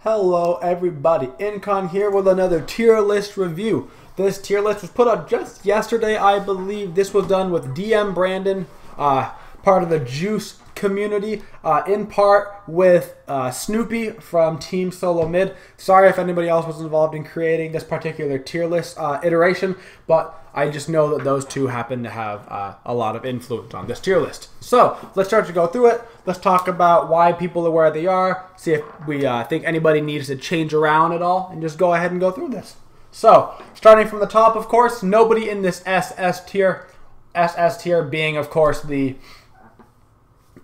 Hello everybody, Incon here with another tier list review. This tier list was put out just yesterday, I believe. This was done with Dmbrandon, part of the Juice community, in part with Snoopy from Team Solo Mid. Sorry if anybody else was involved in creating this particular tier list iteration, but I just know that those two happen to have a lot of influence on this tier list. So let's start to go through it. Let's talk about why people are where they are, see if we think anybody needs to change around at all, and just go ahead and go through this. So, starting from the top, of course, nobody in this SS tier being, of course, the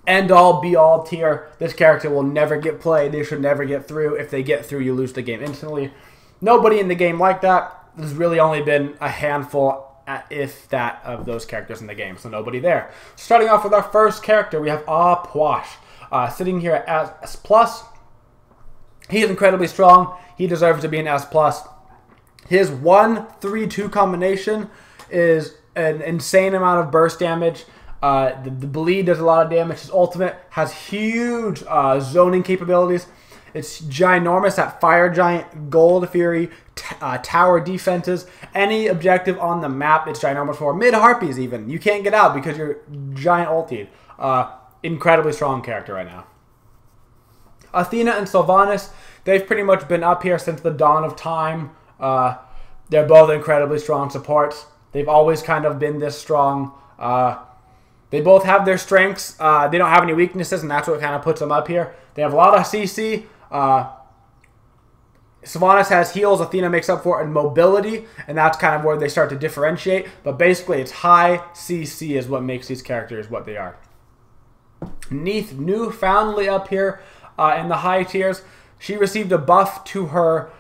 end-all, be-all tier. This character will never get played. They should never get through. If they get through, you lose the game instantly. Nobody in the game like that. There's really only been a handful, if that, of those characters in the game, so nobody there. Starting off with our first character, we have Posh, sitting here at S+. He is incredibly strong. He deserves to be an S+. His 1-3-2 combination is an insane amount of burst damage. The bleed does a lot of damage. His ultimate has huge zoning capabilities. It's ginormous at Fire Giant, Gold Fury, Tower defenses. Any objective on the map, it's ginormous for. Mid-Harpies even. You can't get out because you're giant ultied. Incredibly strong character right now. Athena and Sylvanas, they've pretty much been up here since the dawn of time. They're both incredibly strong supports. They've always kind of been this strong. They both have their strengths. They don't have any weaknesses, and that's what kind of puts them up here. They have a lot of CC. Sylvanas has heals. Athena makes up for it in mobility, and that's kind of where they start to differentiate. But basically, it's high CC is what makes these characters what they are. Neith, newfoundly up here in the high tiers. She received a buff to her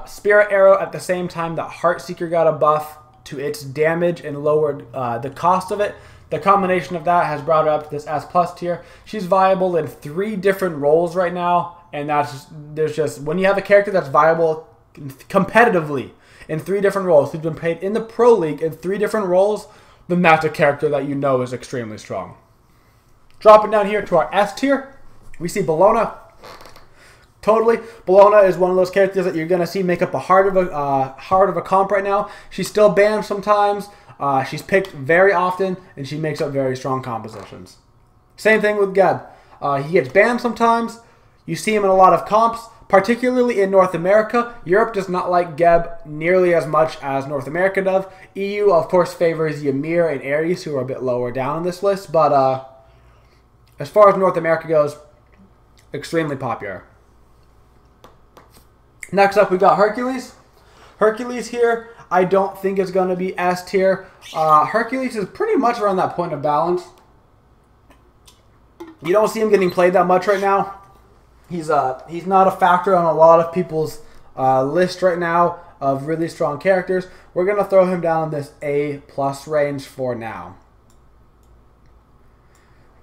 Spirit Arrow at the same time that Heartseeker got a buff to its damage and lowered the cost of it. The combination of that has brought her up to this S+ tier. She's viable in 3 different roles right now, and there's just when you have a character that's viable competitively in 3 different roles, who's been played in the Pro League in 3 different roles, then that's a character that you know is extremely strong. Dropping down here to our S tier, we see Bellona. Totally, Bellona is one of those characters that you're gonna see make up a heart of a comp right now. She's still banned sometimes. She's picked very often, and she makes up very strong compositions. Same thing with Geb. He gets banned sometimes. You see him in a lot of comps, particularly in North America. Europe does not like Geb nearly as much as North America does. EU, of course, favors Ymir and Ares, who are a bit lower down on this list. But as far as North America goes, extremely popular. Next up, we got Hercules. Hercules here, I don't think is going to be S tier. Hercules is pretty much around that point of balance. You don't see him getting played that much right now. He's not a factor on a lot of people's list right now of really strong characters. We're going to throw him down in this A+ range for now.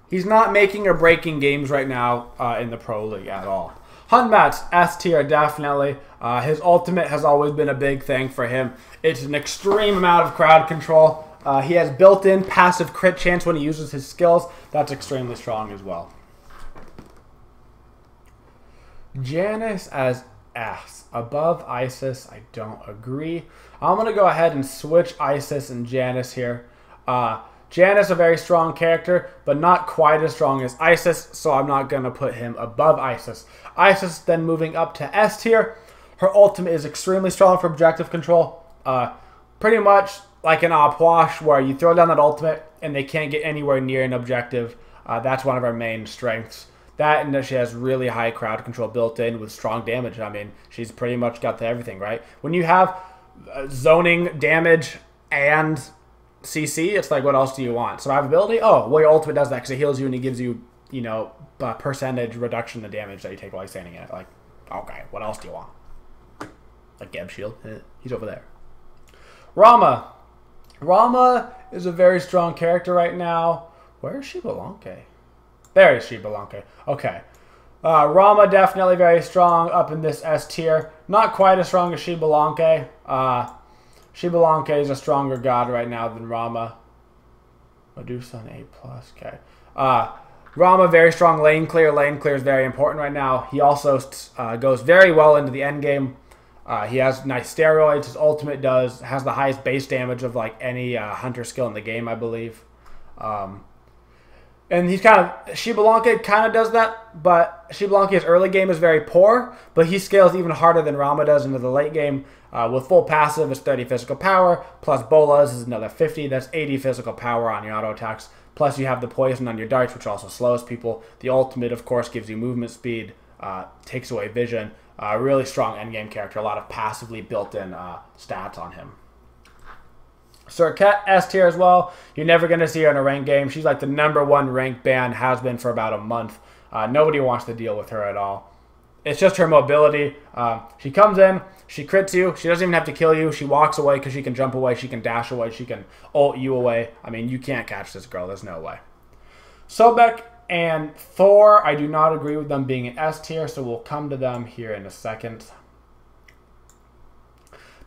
He's not making or breaking games right now in the Pro League at all. Hunbat's S tier, definitely. His ultimate has always been a big thing for him. It's an extreme amount of crowd control. He has built-in passive crit chance when he uses his skills. That's extremely strong as well. Janus as S. Above Isis, I don't agree. I'm going to go ahead and switch Isis and Janus here. Janus, a very strong character, but not quite as strong as Isis, so I'm not going to put him above Isis. Isis then moving up to S tier. Her ultimate is extremely strong for objective control. Pretty much like an Posh, where you throw down that ultimate and they can't get anywhere near an objective. That's one of our main strengths. That and that she has really high crowd control built in with strong damage. I mean, she's pretty much got to everything, right? When you have zoning, damage, and CC, it's like, what else do you want? Survivability? Oh, well, your ultimate does that because it heals you and it gives you, you know, percentage reduction in the damage that you take while you're standing in it. Like, okay, what else do you want? Like Geb Shield? He's over there. Rama. Rama is a very strong character right now. Where is Shibalanke? There is Shibalanke. Okay. Rama definitely very strong up in this S tier. Not quite as strong as Shibalanke. Shibalanke is a stronger god right now than Rama. Medusa an A+. Okay. Rama, very strong lane clear. Lane clear is very important right now. He also goes very well into the end game. He has nice steroids. His ultimate has the highest base damage of like any hunter skill in the game, I believe. And he's Xbalanque kind of does that, but Xbalanque's early game is very poor, but he scales even harder than Rama does into the late game. With full passive, it's 30 physical power, plus bolas is another 50. That's 80 physical power on your auto attacks. Plus you have the poison on your darts, which also slows people. The ultimate, of course, gives you movement speed, takes away vision. Really strong endgame character. A lot of passively built-in stats on him. Serket, S tier as well. You're never going to see her in a ranked game. She's like the #1 ranked ban, has been for about a month. Nobody wants to deal with her at all. It's just her mobility. She comes in, she crits you. She doesn't even have to kill you. She walks away because she can jump away. She can dash away. She can ult you away. I mean, you can't catch this girl. There's no way. Sobek and Thor, I do not agree with them being an S tier, so we'll come to them here in a second.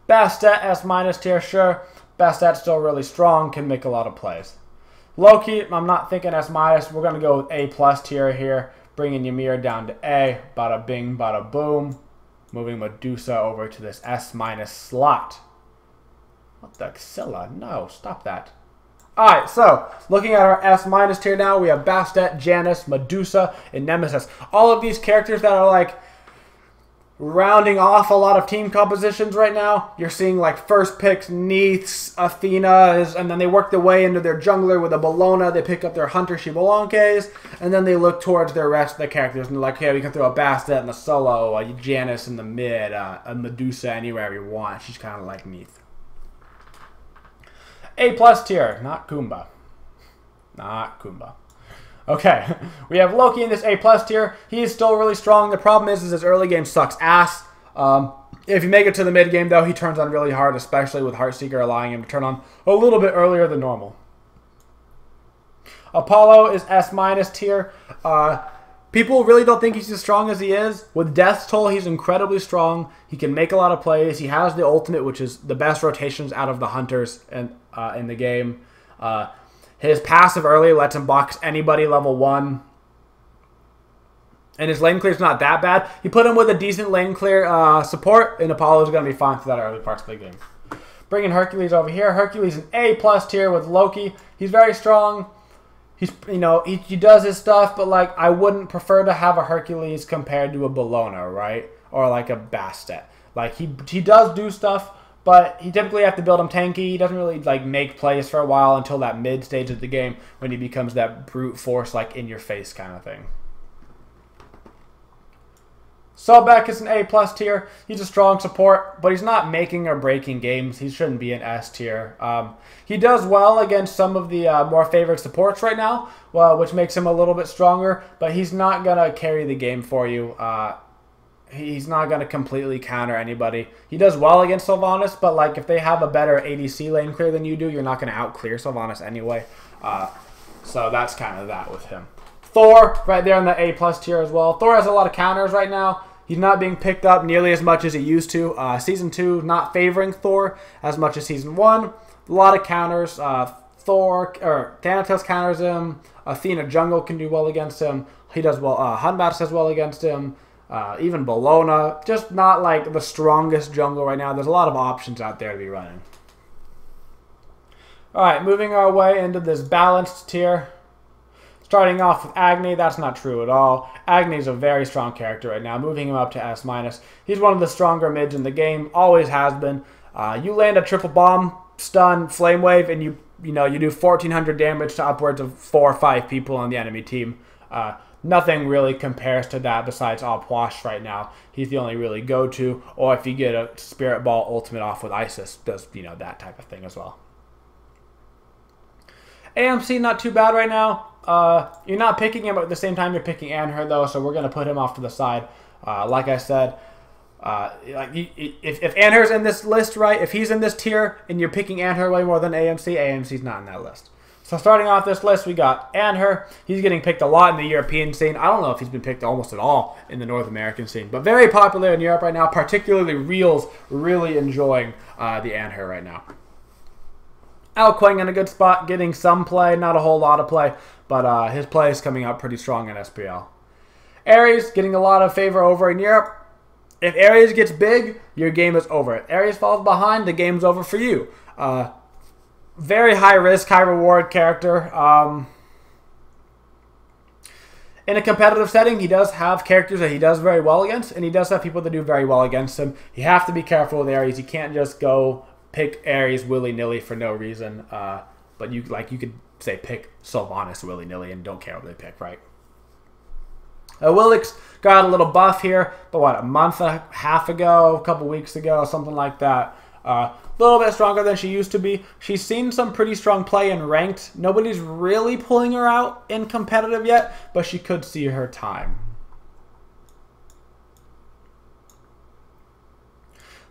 Bastet, S- tier, sure. Bastat's still really strong, can make a lot of plays. Loki, I'm not thinking S-. We're going to go with A+ tier here. Bringing Ymir down to A. Bada bing, bada boom. Moving Medusa over to this S- slot. What the Xilla? No, stop that. Alright, so looking at our S- tier now, we have Bastet, Janus, Medusa, and Nemesis. All of these characters that are like rounding off a lot of team compositions right now. You're seeing like first picks, Neiths, Athena, and then they work their way into their jungler with a Bellona. They pick up their Hunter Xbalanques, and then they look towards their rest of the characters and they're like, hey, we can throw a Bastet in the solo, a Janus in the mid, a Medusa anywhere we want. She's kind of like Neith. A+ tier, not Kumba. Not Kumba. Okay, we have Loki in this A+ tier. He is still really strong. The problem is his early game sucks ass. If you make it to the mid game, though, he turns on really hard, especially with Heartseeker allowing him to turn on a little bit earlier than normal. Apollo is S- tier. People really don't think he's as strong as he is. With Death's Toll, he's incredibly strong. He can make a lot of plays. He has the ultimate, which is the best rotations out of the hunters in the game. His passive early lets him box anybody level 1. And his lane clear is not that bad. You put him with a decent lane clear support, and Apollo's going to be fine for that early parts of the game. Bringing Hercules over here. Hercules in A+ tier with Loki. He's very strong. He's, he does his stuff, but like I wouldn't prefer to have a Hercules compared to a Bellona, right? Or like a Bastet. Like he does do stuff, but he typically have to build him tanky. He doesn't really like make plays for a while until that mid stage of the game when he becomes that brute force, like in your face kind of thing. Sobek is an A+ tier. He's a strong support, but he's not making or breaking games. He shouldn't be an S tier. He does well against some of the more favored supports right now, which makes him a little bit stronger, but he's not going to carry the game for you. He's not going to completely counter anybody. He does well against Sylvanas, but like if they have a better ADC lane clear than you do, you're not going to out-clear Sylvanas anyway. So that's kind of that with him. Thor, right there in the A+ tier as well. Thor has a lot of counters right now. He's not being picked up nearly as much as he used to. Season 2, not favoring Thor as much as Season 1. A lot of counters. Thanatos counters him. Athena jungle can do well against him. He does well. Hunbats does well against him. Even Bellona. Just not like the strongest jungle right now. There's a lot of options out there to be running. Alright, moving our way into this balanced tier. Starting off with Agni, that's not true at all. Agni's a very strong character right now, moving him up to S-. He's one of the stronger mids in the game, always has been. You land a triple bomb, stun, flame wave, and you do 1,400 damage to upwards of 4 or 5 people on the enemy team. Nothing really compares to that besides Alpwash right now. He's the only really go-to, or if you get a Spirit Ball ultimate off with Isis, does that type of thing as well. AMC, not too bad right now. You're not picking him at the same time you're picking Anher, though, so we're going to put him off to the side. Like I said, if Anher's in this list, right, if he's in this tier and you're picking Anher way more than AMC, AMC's not in that list. So starting off this list, we got Anher. He's getting picked a lot in the European scene. I don't know if he's been picked almost at all in the North American scene, but very popular in Europe right now, particularly Reels really enjoying the Anher right now. Alquang in a good spot, getting some play, not a whole lot of play, but his play is coming up pretty strong in SPL. Ares getting a lot of favor over in Europe. If Ares gets big, your game is over. If Ares falls behind, the game's over for you. Very high risk, high reward character. In a competitive setting, he does have characters that he does very well against, and he does have people that do very well against him. You have to be careful with Ares. You can't just go pick Ares willy-nilly for no reason. But you could say pick Sylvanas willy-nilly and don't care what they pick, right? Willix got a little buff here, but what, a month and a half ago, a couple weeks ago, something like that. A little bit stronger than she used to be. She's seen some pretty strong play in ranked. Nobody's really pulling her out in competitive yet, but she could see her time.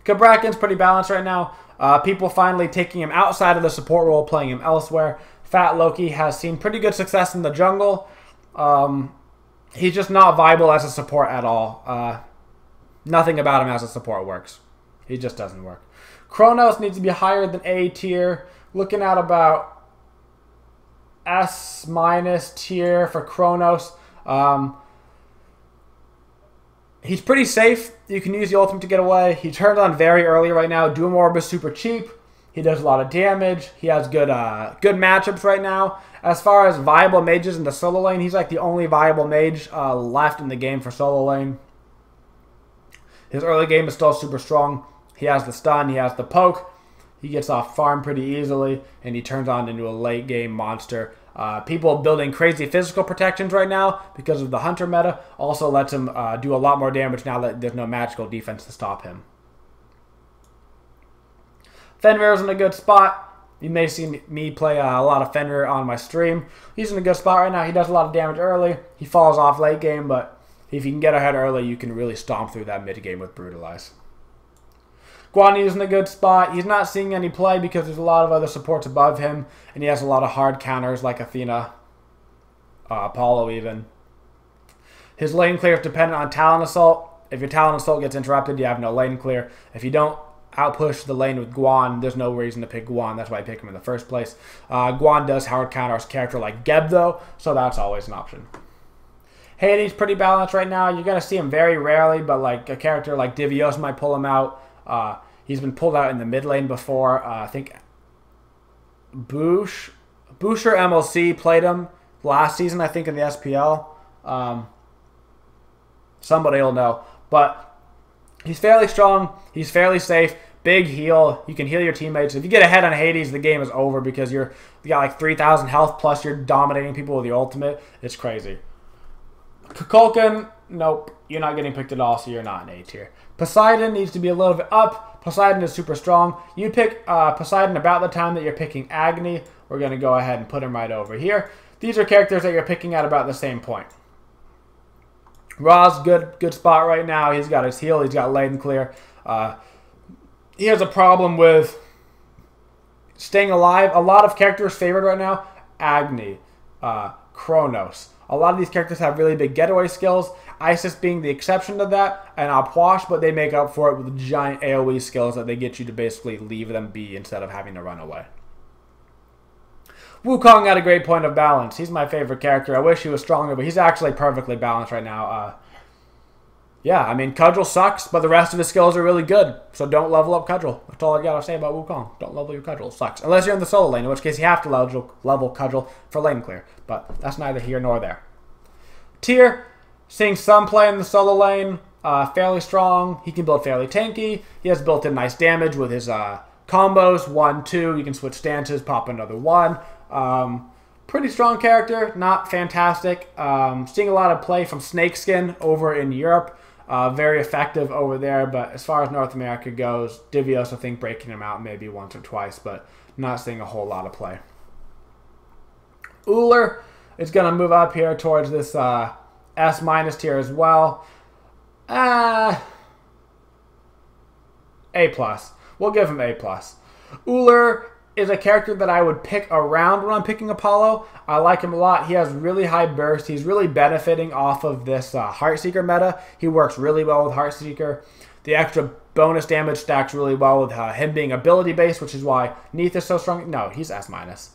Kabrakin's pretty balanced right now. People finally taking him outside of the support role, playing him elsewhere. Fat Loki has seen pretty good success in the jungle. He's just not viable as a support at all. Nothing about him as a support works. He just doesn't work. Kronos needs to be higher than A tier. Looking at about S- tier for Kronos. He's pretty safe. You can use the ultimate to get away. He turned on very early right now. Doom Orb is super cheap. He does a lot of damage. He has good matchups right now. As far as viable mages in the solo lane, he's like the only viable mage left in the game for solo lane. His early game is still super strong. He has the stun. He has the poke. He gets off farm pretty easily, and he turns on into a late game monster. People building crazy physical protections right now because of the hunter meta also lets him do a lot more damage now that there's no magical defense to stop him. Fenrir's in a good spot. You may see me play a lot of Fenrir on my stream. He's in a good spot right now. He does a lot of damage early. He falls off late game, but if you can get ahead early, you can really stomp through that mid game with Brutalize. Guanyu's in a good spot. He's not seeing any play because there's a lot of other supports above him, and he has a lot of hard counters like Athena, Apollo even. His lane clear is dependent on Talon Assault. If your Talon Assault gets interrupted, you have no lane clear. If you don't outpush the lane with Guan, there's no reason to pick Guan. That's why I pick him in the first place. Guan does hard counter as a character like Geb, though, so that's always an option. Hades pretty balanced right now. You're going to see him very rarely, but like a character like Divios might pull him out. He's been pulled out in the mid lane before. I think Boucher MLC played him last season, I think, in the SPL. Somebody will know. But he's fairly strong. He's fairly safe. Big heal. You can heal your teammates. If you get ahead on Hades, the game is over because you got like 3,000 health plus you're dominating people with your ultimate. It's crazy. Kukulkan, nope. You're not getting picked at all, so you're not an A tier. Poseidon needs to be a little bit up. Poseidon is super strong. You pick Poseidon about the time that you're picking Agni. We're going to go ahead and put him right over here. These are characters that you're picking at about the same point. Ra's good spot right now. He's got his heal. He's got lane clear. He has a problem with staying alive. A lot of characters favored right now. Agni, Kronos. A lot of these characters have really big getaway skills. Isis being the exception to that, and Apwash, but they make up for it with giant AoE skills that they get you to basically leave them be instead of having to run away. Wukong got a great point of balance. He's my favorite character. I wish he was stronger, but he's actually perfectly balanced right now. Yeah, I mean, Cudgel sucks, but the rest of his skills are really good. So don't level up Cudgel. That's all I gotta say about Wukong. Don't level your Cudgel. It sucks. Unless you're in the solo lane, in which case you have to level Cudgel for lane clear. But that's neither here nor there. Tyr, seeing some play in the solo lane. Fairly strong. He can build fairly tanky. He has built-in nice damage with his combos. 1, 2. You can switch stances, pop another 1. Pretty strong character. Not fantastic. Seeing a lot of play from Snakeskin over in Europe. Very effective over there, but as far as North America goes, Divios, I think, breaking him out maybe once or twice, but not seeing a whole lot of play. Uller is going to move up here towards this S- tier as well. A+. We'll give him A+. Uller is a character that I would pick around when I'm picking Apollo. I like him a lot. He has really high burst. He's really benefiting off of this Heartseeker meta. He works really well with Heartseeker. The extra bonus damage stacks really well with him being ability-based, which is why Neith is so strong. No, he's S-.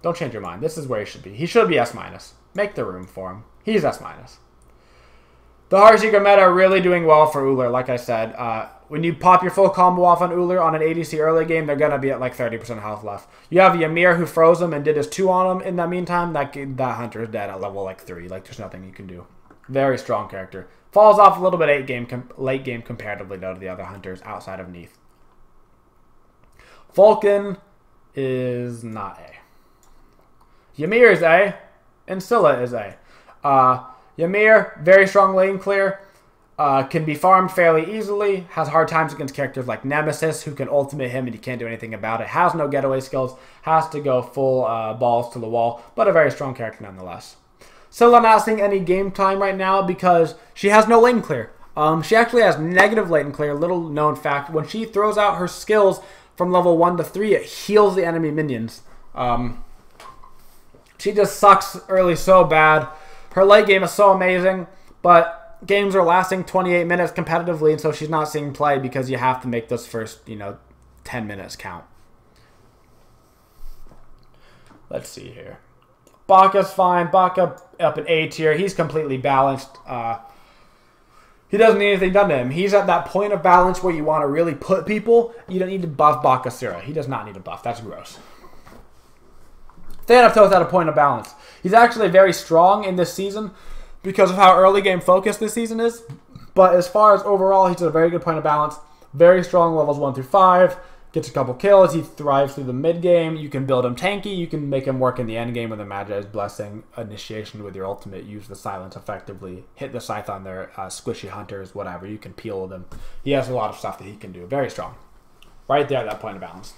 Don't change your mind. This is where he should be. He should be S-. Make the room for him. He's S-. The Heartseeker meta are really doing well for Woojer, like I said. When you pop your full combo off on Woojer on an ADC early game, they're going to be at like 30% health left. You have Ymir who froze him and did his 2 on him in that meantime. That hunter is dead at level like 3. Like, there's nothing you can do. Very strong character. Falls off a little bit late game comparatively, though, to the other hunters outside of Neith. Vulcan is not A. Ymir is A, and Scylla is A. Ymir, very strong lane clear, can be farmed fairly easily, has hard times against characters like Nemesis, who can ultimate him and you can't do anything about it, has no getaway skills, has to go full balls to the wall, but a very strong character nonetheless. Scylla not seeing any game time right now because she has no lane clear. She actually has negative lane clear, little known fact. When she throws out her skills from level 1 to 3, it heals the enemy minions. She just sucks early so bad. Her late game is so amazing, but games are lasting 28 minutes competitively, and so she's not seeing play because you have to make those first, 10 minutes count. Let's see here. Baka's fine. Baka up in A tier. He's completely balanced. He doesn't need anything done to him. He's at that point of balance where you want to really put people. You don't need to buff Bakasura. He does not need a buff. That's gross. Thanatos at a point of balance. He's actually very strong in this season because of how early game focused this season is. But as far as overall, he's at a very good point of balance. Very strong levels 1 through 5. Gets a couple kills. He thrives through the mid game. You can build him tanky. You can make him work in the end game with a Magi's Blessing initiation with your ultimate. Use the silence effectively. Hit the scythe on their squishy hunters, whatever. You can peel them. He has a lot of stuff that he can do. Very strong. Right there at that point of balance.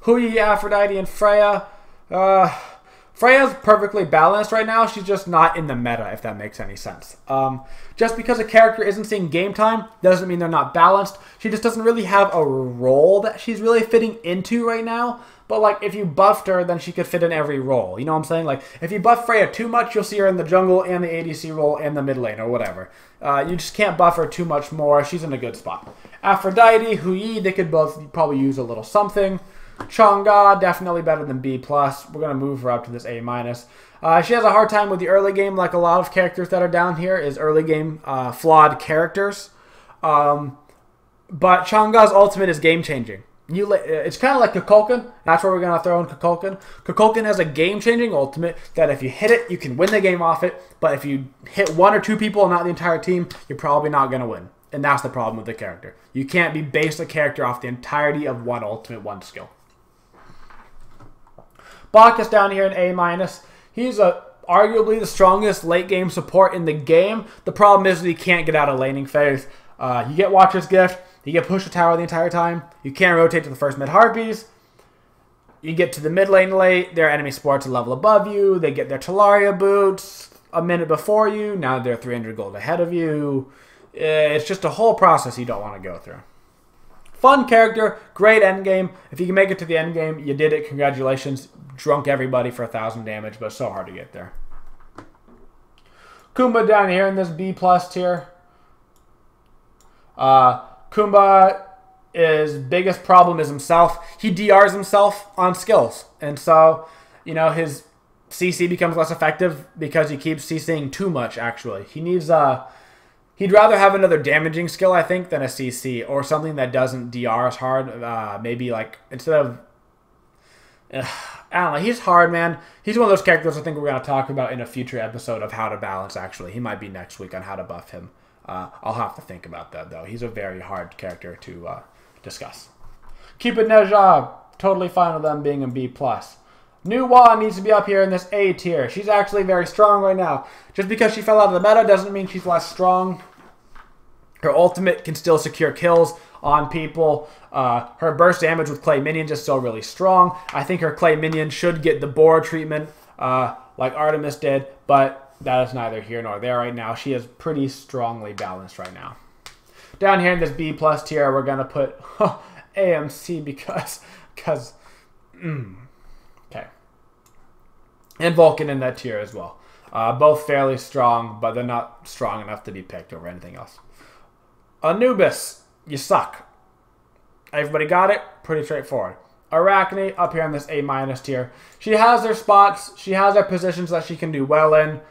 Hui, Aphrodite, and Freya. Freya's perfectly balanced right now. She's just not in the meta, if that makes any sense. Just because a character isn't seeing game time doesn't mean they're not balanced. She just doesn't really have a role that she's really fitting into right now. But, like, if you buffed her, then she could fit in every role. You know what I'm saying? Like, if you buff Freya too much, you'll see her in the jungle and the ADC role and the mid lane or whatever. You just can't buff her too much more. She's in a good spot. Aphrodite, Hui, they could both probably use a little something. Chang'e, definitely better than B+. We're going to move her up to this A-. She has a hard time with the early game, like a lot of characters that are down here, is early game flawed characters. But Chang'e's ultimate is game-changing. It's kind of like Kukulkan. That's where we're going to throw in Kukulkan. Kukulkan has a game-changing ultimate that if you hit it, you can win the game off it. But if you hit 1 or 2 people and not the entire team, you're probably not going to win. And that's the problem with the character. You can't base a character off the entirety of one ultimate, one skill. Baka's down here in A-. He's arguably the strongest late game support in the game. The problem is that he can't get out of laning phase. You get Watcher's Gift. You get push the tower the entire time. You can't rotate to the first mid Harpies. You get to the mid lane late. Their enemy support's a level above you. They get their Talaria boots a minute before you. Now they're 300 gold ahead of you. It's just a whole process you don't want to go through. Fun character, great endgame. If you can make it to the endgame, you did it. Congratulations. Drunk everybody for 1,000 damage, but it's so hard to get there. Kumba down here in this B+ tier. Kumba, his biggest problem is himself. He DRs himself on skills. And so, his CC becomes less effective because he keeps CCing too much, actually. He needs... He'd rather have another damaging skill, I think, than a CC, or something that doesn't DR as hard. Maybe, like, instead of... I don't know. He's hard, man. He's one of those characters I think we're going to talk about in a future episode of how to balance, actually. He might be next week on how to buff him. I'll have to think about that, though. He's a very hard character to discuss. Cupid Neja, totally fine with them being in B+. Nuwa needs to be up here in this A tier. She's actually very strong right now. Just because she fell out of the meta doesn't mean she's less strong. Her ultimate can still secure kills on people. Her burst damage with clay minions is still really strong. I think her clay minion should get the boar treatment like Artemis did, but that is neither here nor there right now. She is pretty strongly balanced right now. Down here in this B+ tier, we're going to put AMC because Because, okay. And Vulcan in that tier as well. Both fairly strong, but they're not strong enough to be picked over anything else. Anubis, you suck. Everybody got it? Pretty straightforward. Arachne, up here on this A- tier. She has her spots. She has her positions that she can do well in.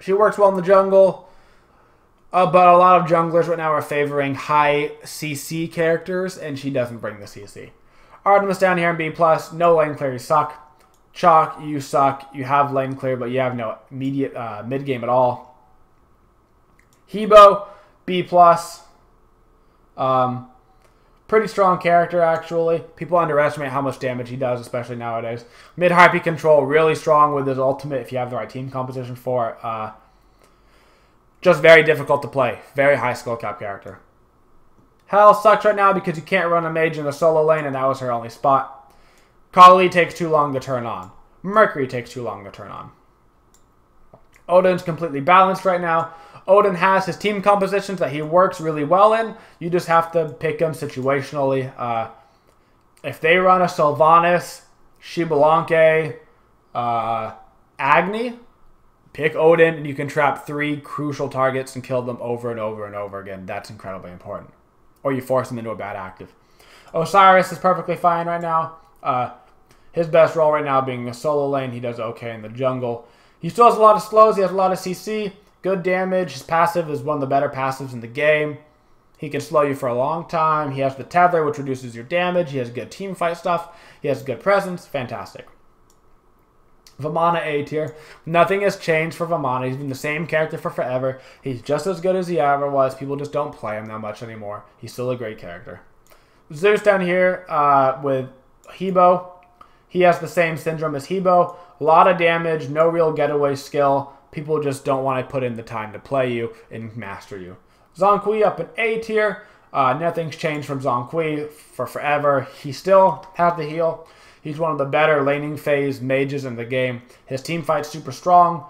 She works well in the jungle. But a lot of junglers right now are favoring high CC characters, and she doesn't bring the CC. Artemis down here in B+, no lane clear, you suck. Chalk, you suck. You have lane clear, but you have no immediate mid-game at all. Hebo, B+. Pretty strong character, actually. People underestimate how much damage he does, especially nowadays. Mid-Harpy control, really strong with his ultimate if you have the right team composition for it. Just very difficult to play. Very high skill cap character. Hell sucks right now because you can't run a mage in the solo lane, and that was her only spot. Kali takes too long to turn on. Mercury takes too long to turn on. Odin's completely balanced right now. Odin has his team compositions that he works really well in. You just have to pick him situationally. If they run a Sylvanas, Shibalanke, Agni, pick Odin, and you can trap 3 crucial targets and kill them over and over and over again. That's incredibly important. Or you force them into a bad active. Osiris is perfectly fine right now. His best role right now being a solo lane. He does okay in the jungle. He still has a lot of slows. He has a lot of CC. Good damage. His passive is one of the better passives in the game. He can slow you for a long time. He has the tether, which reduces your damage. He has good team fight stuff. He has good presence. Fantastic. Vamana A tier. Nothing has changed for Vamana. He's been the same character for forever. He's just as good as he ever was. People just don't play him that much anymore. He's still a great character. Zeus down here with Hebo. He has the same syndrome as Hebo. A lot of damage, no real getaway skill. People just don't want to put in the time to play you and master you. Zhonghui up in A tier. Nothing's changed from Zhonghui for forever. He still has the heal. He's one of the better laning phase mages in the game. His team fight's super strong.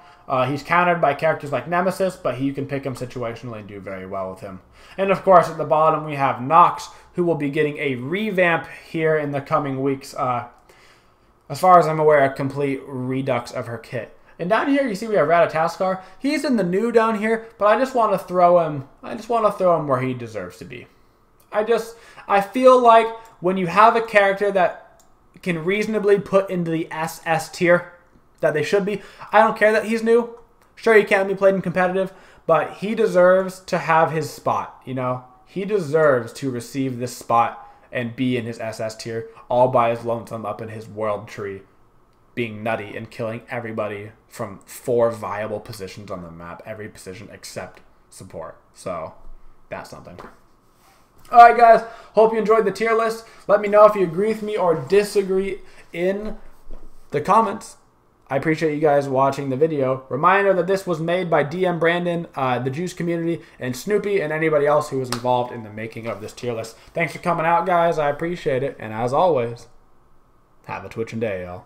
He's countered by characters like Nemesis, but you can pick him situationally and do very well with him. And of course, at the bottom, we have Nox, who will be getting a revamp here in the coming weeks. As far as I'm aware, a complete redux of her kit. And down here, you see we have Ratatoskr. He's in the new down here, but I just want to throw him. I just want to throw him where he deserves to be. I feel like when you have a character that can reasonably put into the SS tier that they should be. I don't care that he's new. Sure, he can't be played in competitive, but he deserves to have his spot, you know? He deserves to receive this spot and be in his SS tier all by his lonesome up in his world tree, being nutty and killing everybody from 4 viable positions on the map, every position except support. So, that's something. Alright guys, hope you enjoyed the tier list. Let me know if you agree with me or disagree in the comments. I appreciate you guys watching the video. Reminder that this was made by Dmbrandon, the Juice community, and Snoopy, and anybody else who was involved in the making of this tier list. Thanks for coming out, guys. I appreciate it. And as always, have a twitchin' day, y'all.